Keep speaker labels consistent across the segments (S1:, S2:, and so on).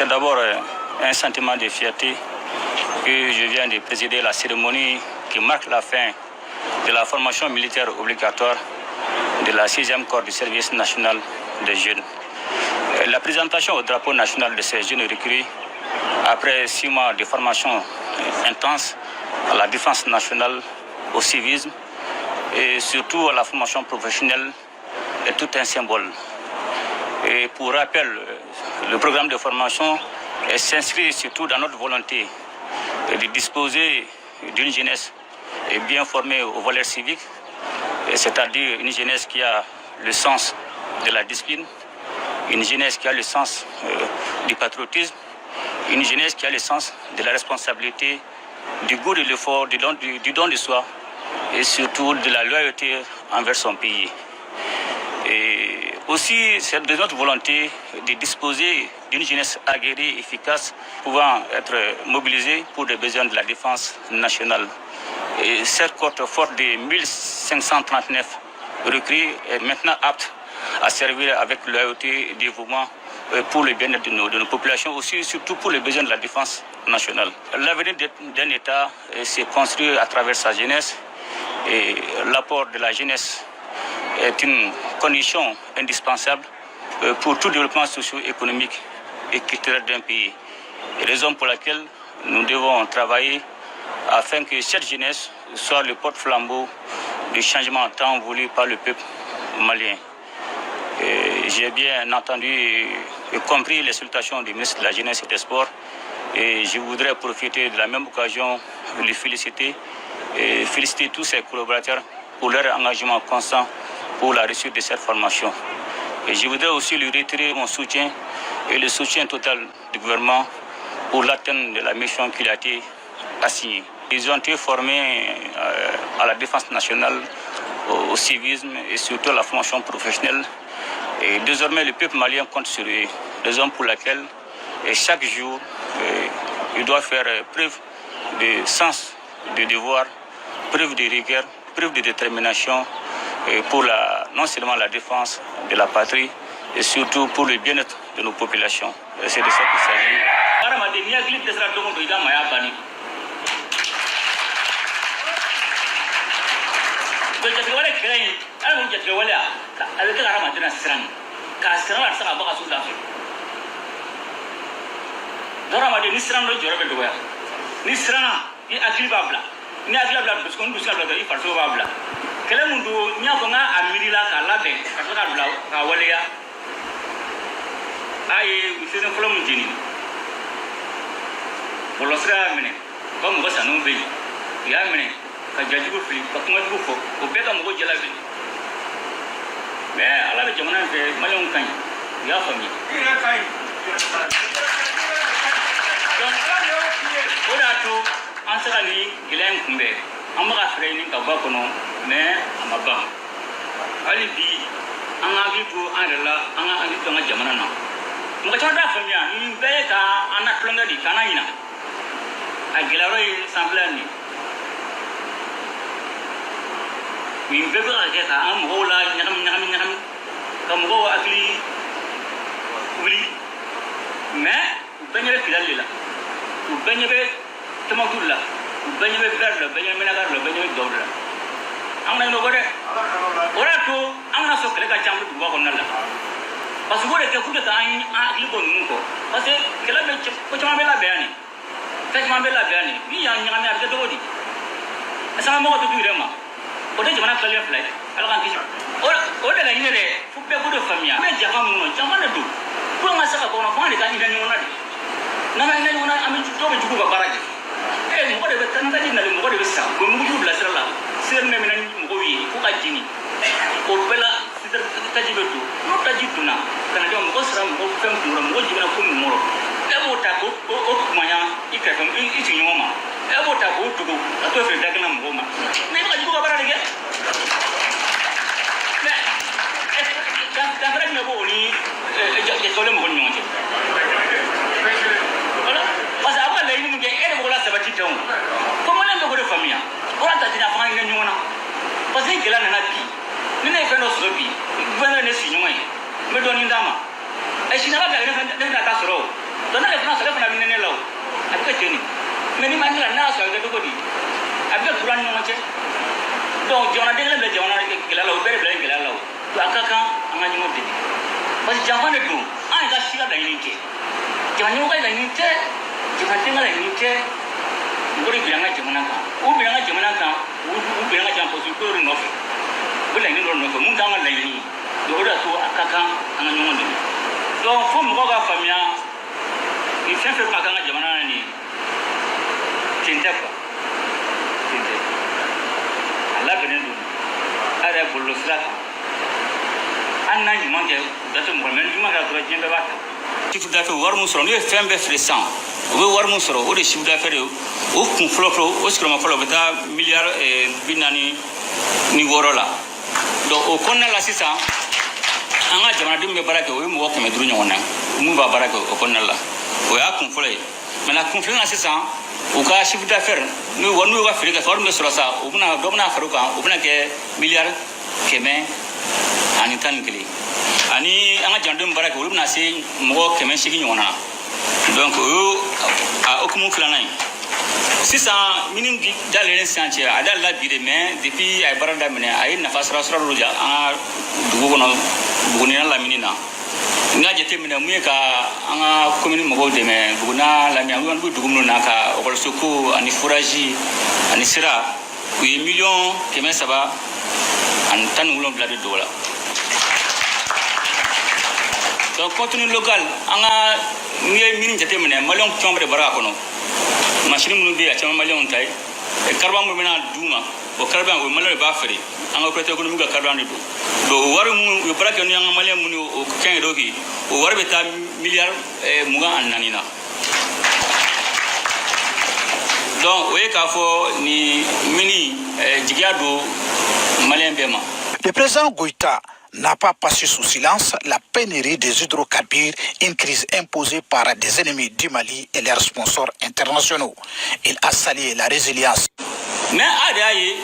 S1: C'est d'abord un sentiment de fierté que je viens de présider la cérémonie qui marque la fin de la formation militaire obligatoire de la 6e corps du service national des jeunes. La présentation au drapeau national de ces jeunes recrues, après 6 mois de formation intense à la défense nationale, au civisme et surtout à la formation professionnelle, est tout un symbole. Et pour rappel, le programme de formation s'inscrit surtout dans notre volonté de disposer d'une jeunesse bien formée aux valeurs civiques, c'est-à-dire une jeunesse qui a le sens de la discipline, une jeunesse qui a le sens du patriotisme, une jeunesse qui a le sens de la responsabilité, du goût de l'effort, du don de soi et surtout de la loyauté envers son pays. Et aussi, c'est de notre volonté de disposer d'une jeunesse aguerrie, efficace, pouvant être mobilisée pour les besoins de la défense nationale. Et cette cohorte forte de 1539 recrues est maintenant apte à servir avec loyauté et dévouement pour le bien-être de nos populations, aussi surtout pour les besoins de la défense nationale. L'avenir d'un État s'est construit à travers sa jeunesse et l'apport de la jeunesse est une condition indispensable pour tout développement socio-économique et culturel d'un pays. Raison pour laquelle nous devons travailler afin que cette jeunesse soit le porte-flambeau du changement tant voulu par le peuple malien. J'ai bien entendu et compris les salutations du ministre de la Jeunesse et des Sports et je voudrais profiter de la même occasion de le féliciter et féliciter tous ses collaborateurs pour leur engagement constant pour la réussite de cette formation. Et je voudrais aussi lui retirer mon soutien et le soutien total du gouvernement pour l'atteinte de la mission qu'il a été assignée. Ils ont été formés à la défense nationale, au civisme et surtout à la formation professionnelle. Et désormais, le peuple malien compte sur eux, raison pour laquelle chaque jour, il doit faire preuve de sens de devoir, preuve de rigueur, preuve de détermination pour non seulement la défense de la patrie, et surtout pour le bien-être de nos populations. C'est de ça qu'il s'agit. mais ni ma la na so ga ko di avec Quran no mache donc jona de la jona ke la o bere bere ke la o akaka anga ni moti parce que jamane do an ga sila da ni ke jamane ga ni ke jamane ga ni ke ngori bilanga jamana ka u bilanga jamana ka u bilanga jampo su ko no fe bula ni no fe mun ga la ni do da so akaka anga ni moti donc fo mo ga famia il fait faire ma ga jamana ni tinta ko tinta ala benen do ara bollo sala anna ni manke dato mo men ma ga dora jembe bata chifu da fe war musoro ni fembe fresant o war musoro o de chifu da fe o kun floflo o skroma flo beta milliard binani ni worola do o konna la sisa anga jamana dimbe barake o mo ko me duru nyona mu ba barake o konna la o ya kun floi mena kun floi na sisa o ka chifu da fe ni wonu ga fere ga for me soro sa o buna do buna faruka o buna ke milliard keme ani tan kili ani anga jandum baraka wulu na se mo kemen shigi nyona donc a okumu flanai sisa minin dalere sanche ada la bide mais depuis ay baranda mine ay na fasra sra roja a dugo no buguna la minina nga jete mine mueka anga commune mo de me buguna la mi angu dugum na ka okol suku ani fouraji ani sira 8 millions kemen saba an tan wulon blade dola donc contenu local anga ngi minin jete mine malion tombe bara kono machine mun bi a chama malion tay e karba mo mena duma o karba o malion ba fere anga ko te ko mu ga karba ni do waru mu yo bara ke no anga malion mun o ken do ki o waru beta milliard mu ga annanina donc o e ka fo ni mini jigiado malien bema.
S2: Le président Goïta n'a pas passé sous silence la pénurie des hydrocarbures, une crise imposée par des ennemis du Mali et leurs sponsors internationaux. Il a salué la résilience.
S1: Mais Adaye,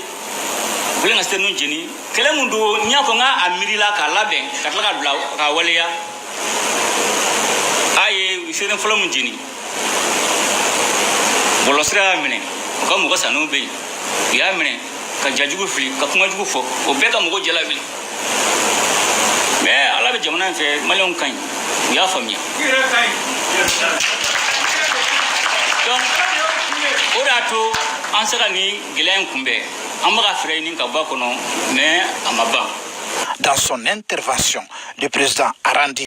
S1: vous l'avez dit, nous jeni, quel mundo n'y a pas amirila kalaben, katla kawalia. Aye, c'est un flot mundini. Bolosra mine, comme vous savez, nous yamine, kajajugu fli, kakumajugu fo, au beka mugo jalabi. Mais ala be jamana fe malion kan ya famia donc orato ansaka ni gilen kumbe amaka frey ni ka bakono mais amaba.
S2: Dans son intervention, le président a rendu